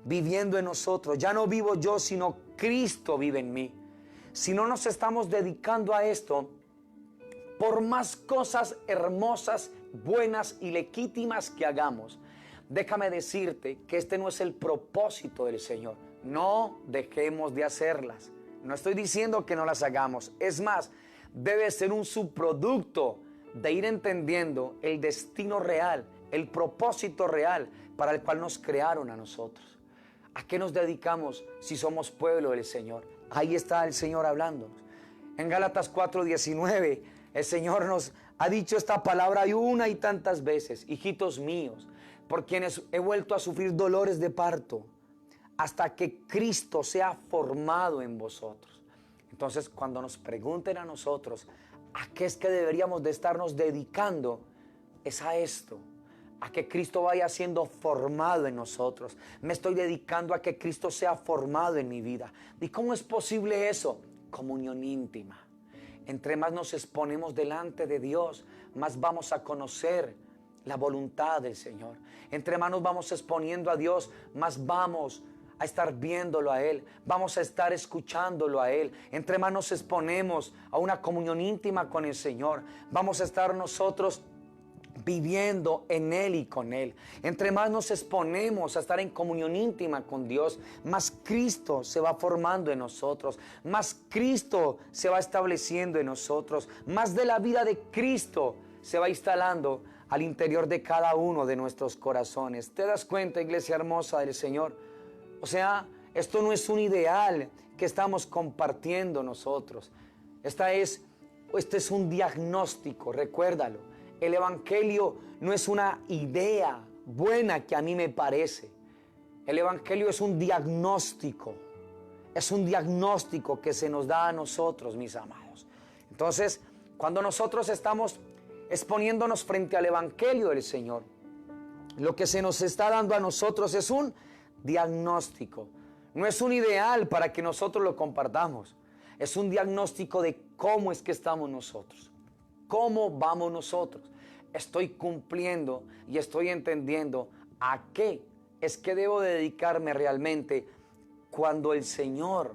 B: viviendo en nosotros, ya no vivo yo, sino Cristo vive en mí. Si no nos estamos dedicando a esto, por más cosas hermosas, buenas y legítimas que hagamos, déjame decirte que este no es el propósito del Señor. No dejemos de hacerlas. No estoy diciendo que no las hagamos. Es más, debe ser un subproducto de ir entendiendo el destino real, el propósito real para el cual nos crearon a nosotros. ¿A qué nos dedicamos si somos pueblo del Señor? Ahí está el Señor hablándonos. En Gálatas 4:19, el Señor nos ha dicho esta palabra una y tantas veces: hijitos míos, por quienes he vuelto a sufrir dolores de parto, hasta que Cristo sea formado en vosotros. Entonces, cuando nos pregunten a nosotros a qué es que deberíamos de estarnos dedicando, es a esto, a que Cristo vaya siendo formado en nosotros. Me estoy dedicando a que Cristo sea formado en mi vida. ¿Y cómo es posible eso? Comunión íntima. Entre más nos exponemos delante de Dios, más vamos a conocer la voluntad del Señor. Entre más nos vamos exponiendo a Dios, más vamos a estar viéndolo a Él, vamos a estar escuchándolo a Él. Entre más nos exponemos a una comunión íntima con el Señor, vamos a estar nosotros viviendo en Él y con Él. Entre más nos exponemos a estar en comunión íntima con Dios, más Cristo se va formando en nosotros, más Cristo se va estableciendo en nosotros, más de la vida de Cristo se va instalando al interior de cada uno de nuestros corazones. ¿Te das cuenta, iglesia hermosa del Señor? O sea, esto no es un ideal que estamos compartiendo nosotros. Este es un diagnóstico, recuérdalo. El Evangelio no es una idea buena que a mí me parece. El Evangelio es un diagnóstico. Es un diagnóstico que se nos da a nosotros, mis amados. Entonces, cuando nosotros estamos exponiéndonos frente al Evangelio del Señor, lo que se nos está dando a nosotros es un diagnóstico. No es un ideal para que nosotros lo compartamos. Es un diagnóstico de cómo es que estamos nosotros. ¿Cómo vamos nosotros? Estoy cumpliendo y estoy entendiendo a qué es que debo dedicarme realmente cuando el Señor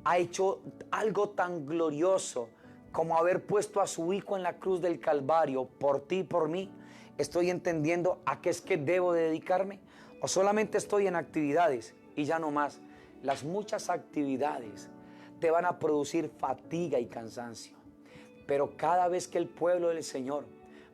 B: ha hecho algo tan glorioso como haber puesto a su Hijo en la cruz del Calvario por ti y por mí. Estoy entendiendo a qué es que debo dedicarme. O solamente estoy en actividades y ya no más. Las muchas actividades te van a producir fatiga y cansancio. Pero cada vez que el pueblo del Señor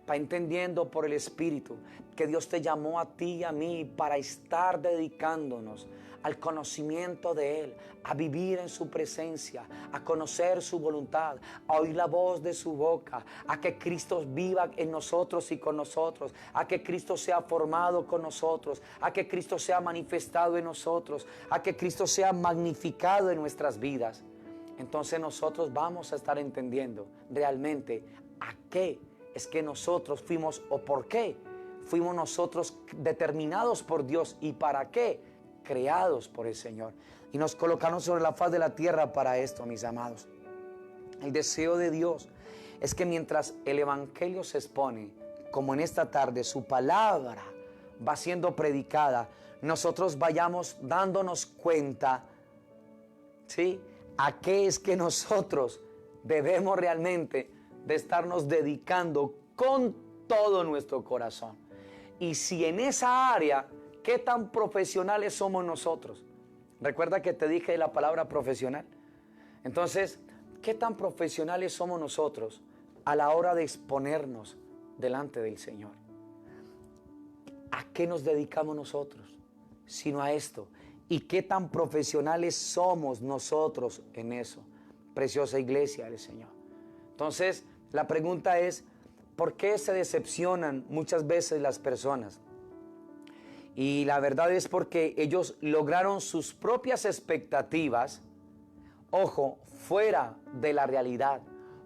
B: va entendiendo por el Espíritu que Dios te llamó a ti y a mí para estar dedicándonos al conocimiento de Él, a vivir en su presencia, a conocer su voluntad, a oír la voz de su boca, a que Cristo viva en nosotros y con nosotros, a que Cristo sea formado con nosotros, a que Cristo sea manifestado en nosotros, a que Cristo sea magnificado en nuestras vidas. Entonces nosotros vamos a estar entendiendo realmente a qué es que nosotros fuimos o por qué fuimos nosotros determinados por Dios y para qué creados por el Señor. Y nos colocaron sobre la faz de la tierra para esto, mis amados. El deseo de Dios es que mientras el Evangelio se expone, como en esta tarde, su palabra va siendo predicada, nosotros vayamos dándonos cuenta, ¿sí?, a qué es que nosotros debemos realmente de estarnos dedicando con todo nuestro corazón. Y si en esa área, ¿qué tan profesionales somos nosotros? Recuerda que te dije la palabra profesional. Entonces, ¿qué tan profesionales somos nosotros a la hora de exponernos delante del Señor? ¿A qué nos dedicamos nosotros? Sino a esto. ¿Y qué tan profesionales somos nosotros en eso? Preciosa iglesia del Señor. Entonces, la pregunta es, ¿por qué se decepcionan muchas veces las personas? Y la verdad es porque ellos lograron sus propias expectativas, ojo, fuera de la realidad,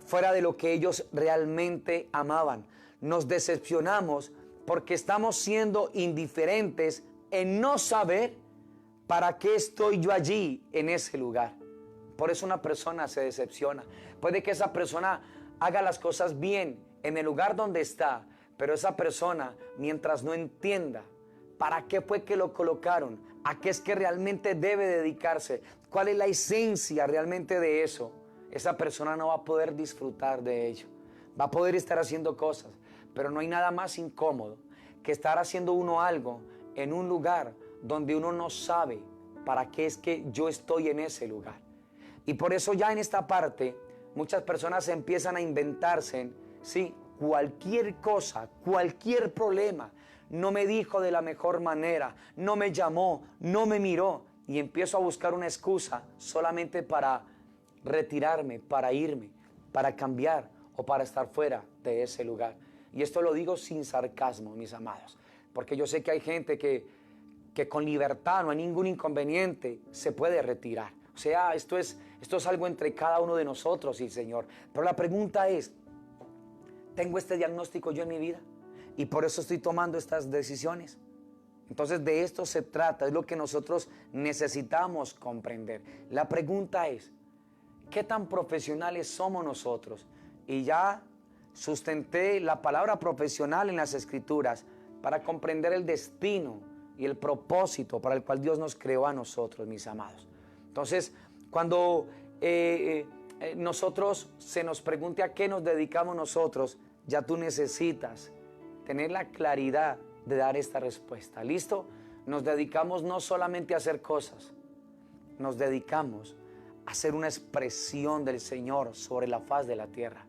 B: fuera de lo que ellos realmente amaban. Nos decepcionamos porque estamos siendo indiferentes en no saber para qué estoy yo allí en ese lugar. Por eso una persona se decepciona. Puede que esa persona haga las cosas bien en el lugar donde está, pero esa persona, mientras no entienda para qué fue que lo colocaron, a qué es que realmente debe dedicarse, cuál es la esencia realmente de eso, esa persona no va a poder disfrutar de ello. Va a poder estar haciendo cosas, pero no hay nada más incómodo que estar haciendo uno algo en un lugar donde uno no sabe para qué es que yo estoy en ese lugar. Y por eso ya en esta parte muchas personas empiezan a inventarse, sí, cualquier cosa, cualquier problema. No me dijo de la mejor manera, no me llamó, no me miró, y empiezo a buscar una excusa solamente para retirarme, para irme, para cambiar o para estar fuera de ese lugar. Y esto lo digo sin sarcasmo, mis amados, porque yo sé que hay gente que con libertad, no hay ningún inconveniente, se puede retirar. O sea, esto es algo entre cada uno de nosotros y el Señor. Pero la pregunta es, ¿tengo este diagnóstico yo en mi vida? Y por eso estoy tomando estas decisiones. Entonces de esto se trata, es lo que nosotros necesitamos comprender. La pregunta es, ¿qué tan profesionales somos nosotros? Y ya sustenté la palabra profesional en las Escrituras para comprender el destino y el propósito para el cual Dios nos creó a nosotros, mis amados. Entonces, cuando nosotros se nos pregunte a qué nos dedicamos nosotros, ya tú necesitas tener la claridad de dar esta respuesta. ¿Listo? Nos dedicamos no solamente a hacer cosas, nos dedicamos a ser una expresión del Señor sobre la faz de la tierra,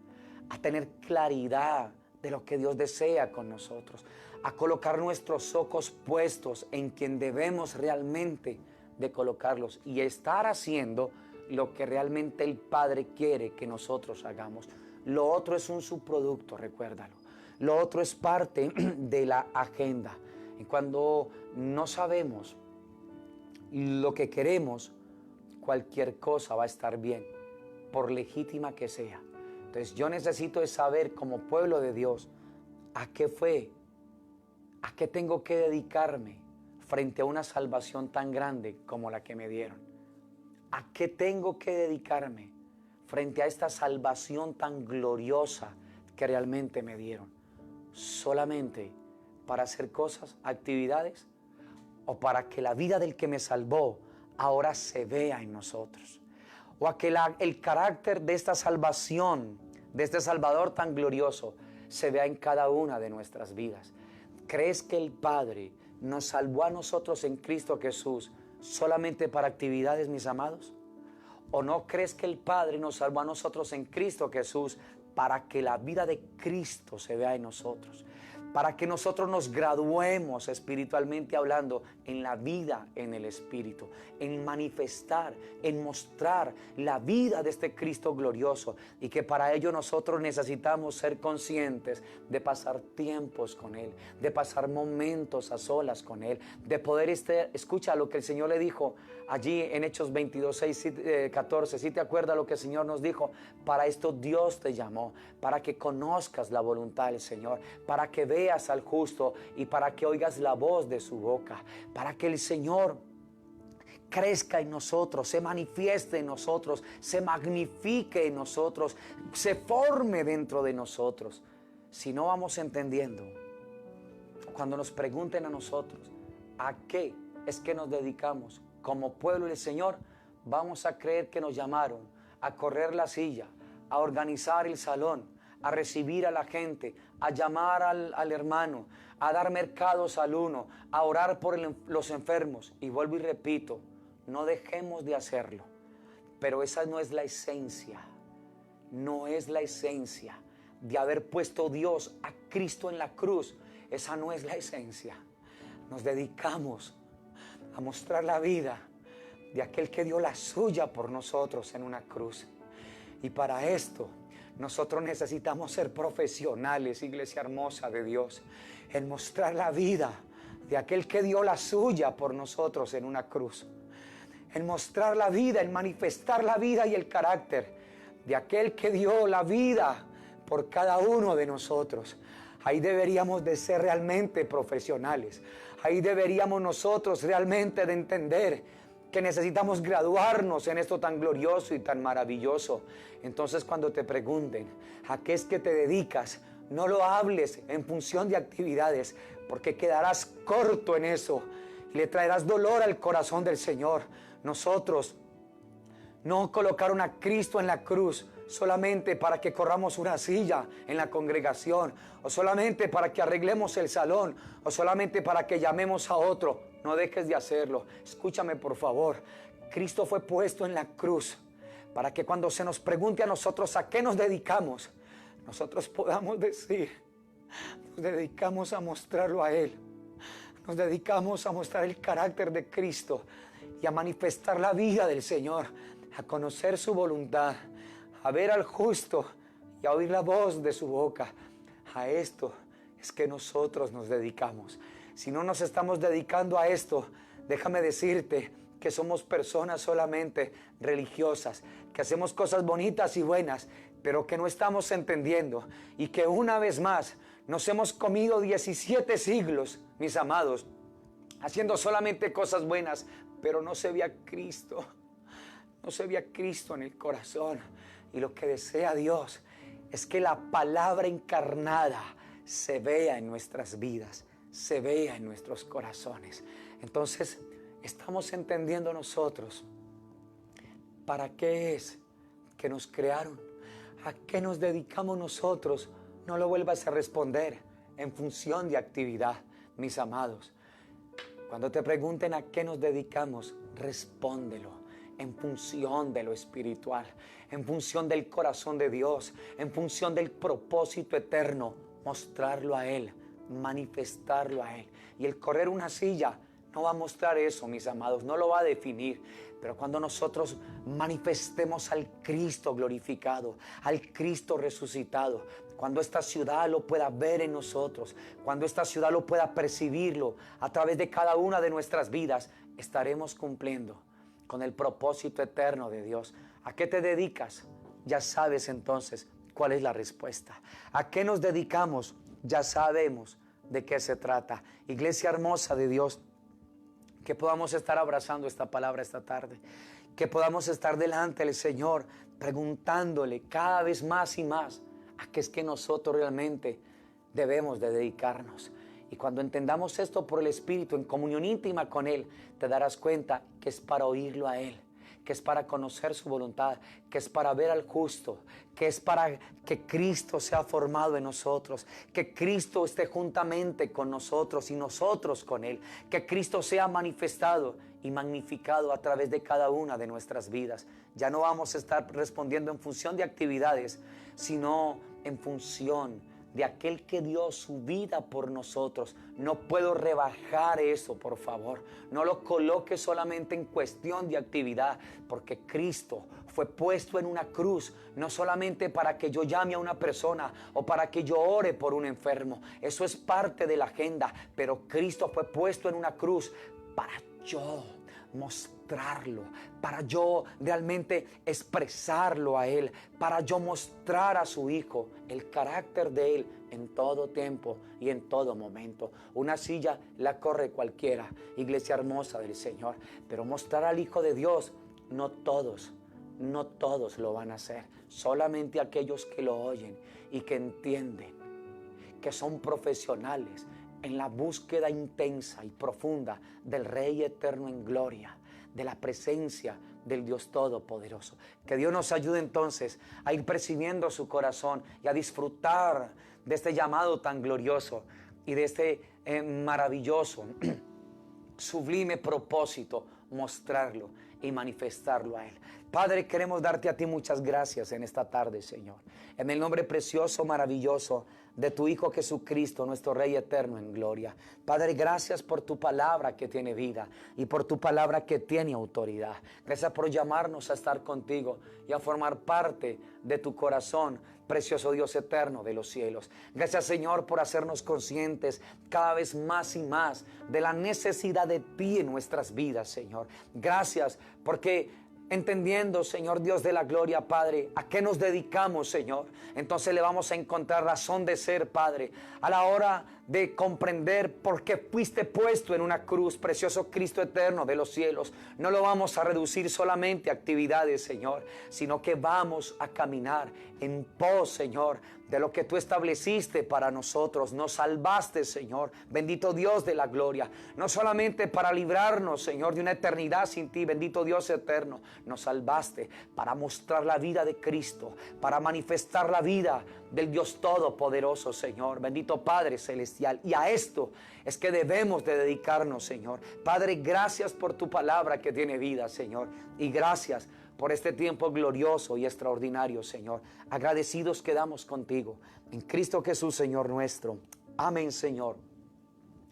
B: a tener claridad de lo que Dios desea con nosotros, a colocar nuestros ojos puestos en quien debemos realmente de colocarlos y estar haciendo lo que realmente el Padre quiere que nosotros hagamos. Lo otro es un subproducto, recuérdalo. Lo otro es parte de la agenda. Y cuando no sabemos lo que queremos, cualquier cosa va a estar bien, por legítima que sea. Entonces yo necesito saber como pueblo de Dios a qué tengo que dedicarme frente a una salvación tan grande como la que me dieron. ¿A qué tengo que dedicarme frente a esta salvación tan gloriosa que realmente me dieron? ¿Solamente para hacer cosas, actividades? ¿O para que la vida del que me salvó ahora se vea en nosotros? ¿O a que el carácter de esta salvación, de este Salvador tan glorioso, se vea en cada una de nuestras vidas? ¿Crees que el Padre nos salvó a nosotros en Cristo Jesús solamente para actividades, mis amados? ¿O no crees que el Padre nos salvó a nosotros en Cristo Jesús para que la vida de Cristo se vea en nosotros? Para que nosotros nos graduemos espiritualmente hablando en la vida en el Espíritu, en manifestar, en mostrar la vida de este Cristo glorioso, y que para ello nosotros necesitamos ser conscientes de pasar tiempos con Él, de pasar momentos a solas con Él, de poder escucha lo que el Señor le dijo allí en Hechos 22, 6, 14, si te acuerdas lo que el Señor nos dijo, para esto Dios te llamó, para que conozcas la voluntad del Señor, para que veas al justo y para que oigas la voz de su boca, para que el Señor crezca en nosotros, se manifieste en nosotros, se magnifique en nosotros, se forme dentro de nosotros. Si no vamos entendiendo, cuando nos pregunten a nosotros a qué es que nos dedicamos como pueblo del Señor, vamos a creer que nos llamaron a correr la silla, a organizar el salón, a recibir a la gente, a llamar al hermano, a dar mercados al uno, a orar por los enfermos. Y vuelvo y repito, no dejemos de hacerlo. Pero esa no es la esencia. No es la esencia de haber puesto Dios a Cristo en la cruz. Esa no es la esencia. Nos dedicamos a mostrar la vida de aquel que dio la suya por nosotros en una cruz. Y para esto nosotros necesitamos ser profesionales, iglesia hermosa de Dios, en mostrar la vida de aquel que dio la suya por nosotros en una cruz. En mostrar la vida, en manifestar la vida y el carácter de aquel que dio la vida por cada uno de nosotros. Ahí deberíamos de ser realmente profesionales. Ahí deberíamos nosotros realmente de entender que necesitamos graduarnos en esto tan glorioso y tan maravilloso. Entonces, cuando te pregunten a qué es que te dedicas, No lo hables en función de actividades, porque quedarás corto en eso y le traerás dolor al corazón del Señor. Nosotros no colocaron a Cristo en la cruz solamente para que corramos una silla en la congregación, o solamente para que arreglemos el salón, o solamente para que llamemos a otro. No dejes de hacerlo. Escúchame, por favor. Cristo fue puesto en la cruz para que cuando se nos pregunte a nosotros a qué nos dedicamos, nosotros podamos decir: nos dedicamos a mostrarlo a Él. Nos dedicamos a mostrar el carácter de Cristo y a manifestar la vida del Señor, a conocer su voluntad, a ver al justo y a oír la voz de su boca. A esto es que nosotros nos dedicamos. Si no nos estamos dedicando a esto, déjame decirte que somos personas solamente religiosas, que hacemos cosas bonitas y buenas, pero que no estamos entendiendo, y que una vez más nos hemos comido 17 siglos, mis amados, haciendo solamente cosas buenas, pero no se ve a Cristo. No se ve a Cristo en el corazón. Y lo que desea Dios es que la palabra encarnada se vea en nuestras vidas, se vea en nuestros corazones. Entonces, estamos entendiendo nosotros para qué es que nos crearon, a qué nos dedicamos nosotros. No lo vuelvas a responder en función de actividad, mis amados. Cuando te pregunten a qué nos dedicamos, respóndelo en función de lo espiritual, en función del corazón de Dios, en función del propósito eterno, mostrarlo a Él, manifestarlo a Él. Y el correr una silla no va a mostrar eso, mis amados, no lo va a definir. Pero cuando nosotros manifestemos al Cristo glorificado, al Cristo resucitado, cuando esta ciudad lo pueda ver en nosotros, cuando esta ciudad lo pueda percibirlo a través de cada una de nuestras vidas, estaremos cumpliendo con el propósito eterno de Dios. ¿A qué te dedicas? Ya sabes entonces cuál es la respuesta. ¿A qué nos dedicamos? Ya sabemos de qué se trata. Iglesia hermosa de Dios, que podamos estar abrazando esta palabra esta tarde, que podamos estar delante del Señor preguntándole cada vez más y más a qué es que nosotros realmente debemos de dedicarnos. Y cuando entendamos esto por el Espíritu, en comunión íntima con Él, te darás cuenta que es para oírlo a Él, que es para conocer su voluntad, que es para ver al justo, que es para que Cristo sea formado en nosotros, que Cristo esté juntamente con nosotros y nosotros con Él, que Cristo sea manifestado y magnificado a través de cada una de nuestras vidas. Ya no vamos a estar respondiendo en función de actividades, sino en función de aquel que dio su vida por nosotros. No puedo rebajar eso, por favor. No lo coloque solamente en cuestión de actividad, porque Cristo fue puesto en una cruz, no solamente para que yo llame a una persona o para que yo ore por un enfermo. Eso es parte de la agenda, pero Cristo fue puesto en una cruz para yo mostrarlo, para yo realmente expresarlo a Él, para yo mostrar a su Hijo el carácter de Él en todo tiempo y en todo momento. Una silla la corre cualquiera, iglesia hermosa del Señor, pero mostrar al Hijo de Dios, no todos lo van a hacer, solamente aquellos que lo oyen y que entienden, que son profesionales en la búsqueda intensa y profunda del Rey eterno en gloria, de la presencia del Dios Todopoderoso. Que Dios nos ayude entonces a ir percibiendo su corazón y a disfrutar de este llamado tan glorioso y de este maravilloso, sublime propósito, mostrarlo y manifestarlo a Él. Padre, queremos darte a ti muchas gracias en esta tarde, Señor. En el nombre precioso, maravilloso de tu Hijo Jesucristo, nuestro Rey eterno en gloria. Padre, gracias por tu palabra que tiene vida y por tu palabra que tiene autoridad. Gracias por llamarnos a estar contigo y a formar parte de tu corazón, precioso Dios eterno de los cielos. Gracias, Señor, por hacernos conscientes cada vez más y más de la necesidad de ti en nuestras vidas, Señor. Gracias porque entendiendo, Señor Dios de la gloria, Padre, a qué nos dedicamos, Señor, entonces le vamos a encontrar razón de ser, Padre, a la hora de comprender por qué fuiste puesto en una cruz, precioso Cristo eterno de los cielos. No lo vamos a reducir solamente a actividades, Señor, sino que vamos a caminar en pos, Señor, de lo que tú estableciste para nosotros. Nos salvaste, Señor, bendito Dios de la gloria, no solamente para librarnos, Señor, de una eternidad sin ti, bendito Dios eterno. Nos salvaste para mostrar la vida de Cristo, para manifestar la vida del Dios Todopoderoso, Señor, bendito Padre Celestial. Y a esto es que debemos de dedicarnos, Señor. Padre, gracias por tu palabra que tiene vida, Señor, y gracias por este tiempo glorioso y extraordinario, Señor. Agradecidos quedamos contigo en Cristo Jesús, Señor nuestro. Amén, Señor.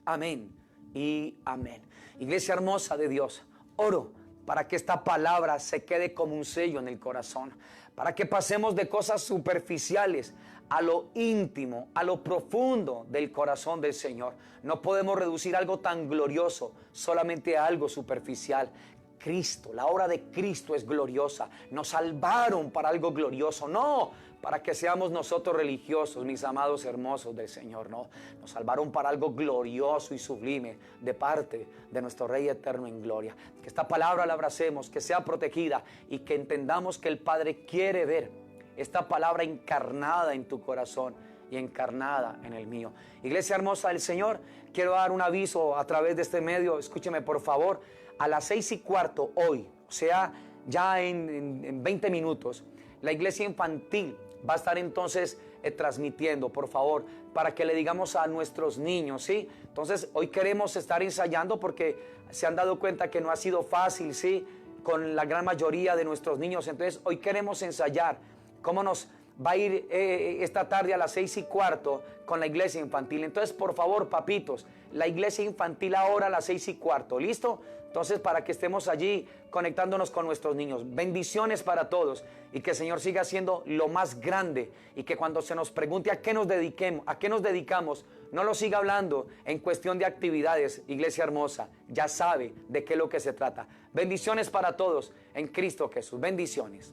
B: Amén y amén. Iglesia hermosa de Dios, oro para que esta palabra se quede como un sello en el corazón, para que pasemos de cosas superficiales a lo íntimo, a lo profundo del corazón del Señor. No podemos reducir algo tan glorioso solamente a algo superficial. Cristo, la obra de Cristo es gloriosa. Nos salvaron para algo glorioso, no para que seamos nosotros religiosos, mis amados hermosos del Señor, no. Nos salvaron para algo glorioso y sublime de parte de nuestro Rey eterno en gloria. Que esta palabra la abracemos, que sea protegida y que entendamos que el Padre quiere ver esta palabra encarnada en tu corazón y encarnada en el mío. Iglesia hermosa del Señor, quiero dar un aviso a través de este medio. Escúcheme por favor. A las 6:15 hoy, o sea, ya en 20 minutos, la iglesia infantil va a estar entonces transmitiendo, por favor, para que le digamos a nuestros niños, ¿sí? Entonces, hoy queremos estar ensayando porque se han dado cuenta que no ha sido fácil, ¿sí? Con la gran mayoría de nuestros niños. Entonces, hoy queremos ensayar cómo nos va a ir esta tarde a las 6:15 con la iglesia infantil. Entonces, por favor, papitos, la iglesia infantil ahora a las 6:15, ¿listo? Entonces, para que estemos allí conectándonos con nuestros niños. Bendiciones para todos y que el Señor siga siendo lo más grande, y que cuando se nos pregunte a qué nos dedicamos, no lo siga hablando en cuestión de actividades. Iglesia hermosa, ya sabe de qué es lo que se trata. Bendiciones para todos en Cristo Jesús. Bendiciones.